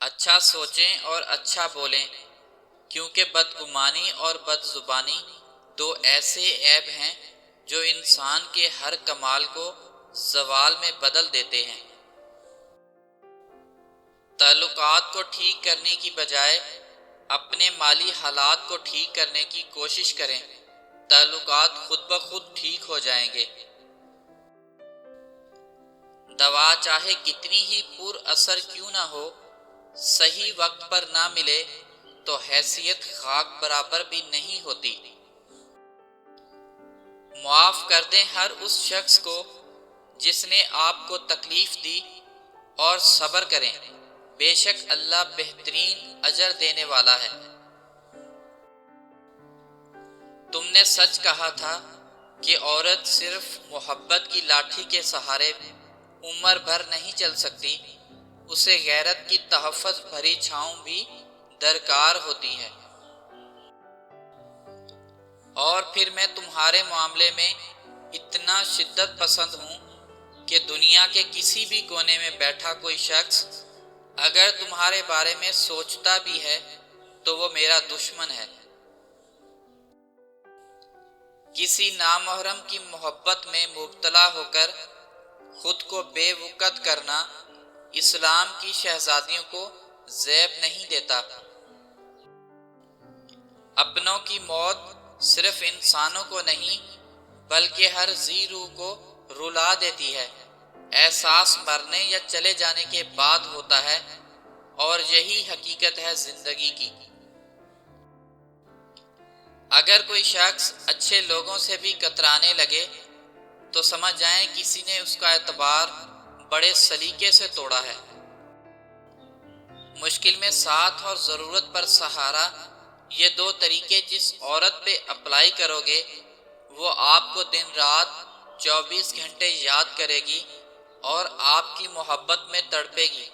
اچھا سوچیں اور اچھا بولیں، کیونکہ بدگمانی اور بد زبانی دو ایسے عیب ہیں جو انسان کے ہر کمال کو زوال میں بدل دیتے ہیں۔ تعلقات کو ٹھیک کرنے کی بجائے اپنے مالی حالات کو ٹھیک کرنے کی کوشش کریں، تعلقات خود بخود ٹھیک ہو جائیں گے۔ دوا چاہے کتنی ہی پر اثر کیوں نہ ہو، صحیح وقت پر نہ ملے تو حیثیت خاک برابر بھی نہیں ہوتی۔ معاف کر دیں ہر اس شخص کو جس نے آپ کو تکلیف دی، اور صبر کریں، بے شک اللہ بہترین اجر دینے والا ہے۔ تم نے سچ کہا تھا کہ عورت صرف محبت کی لاٹھی کے سہارے عمر بھر نہیں چل سکتی، اسے غیرت کی تحفظ بھری چھاؤں بھی درکار ہوتی ہے۔ اور پھر میں تمہارے معاملے میں اتنا شدت پسند ہوں کہ دنیا کے کسی بھی کونے میں بیٹھا کوئی شخص اگر تمہارے بارے میں سوچتا بھی ہے تو وہ میرا دشمن ہے۔ کسی نامحرم کی محبت میں مبتلا ہو کر خود کو بے وقت کرنا اسلام کی شہزادیوں کو زیب نہیں دیتا۔ اپنوں کی موت صرف انسانوں کو نہیں بلکہ ہر ذی روح کو رلا دیتی ہے۔ احساس مرنے یا چلے جانے کے بعد ہوتا ہے، اور یہی حقیقت ہے زندگی کی۔ اگر کوئی شخص اچھے لوگوں سے بھی کترانے لگے تو سمجھ جائیں کسی نے اس کا اعتبار بڑے سلیقے سے توڑا ہے۔ مشکل میں ساتھ اور ضرورت پر سہارا، یہ دو طریقے جس عورت پہ اپلائی کرو گے وہ آپ کو دن رات 24 گھنٹے یاد کرے گی اور آپ کی محبت میں تڑپے گی۔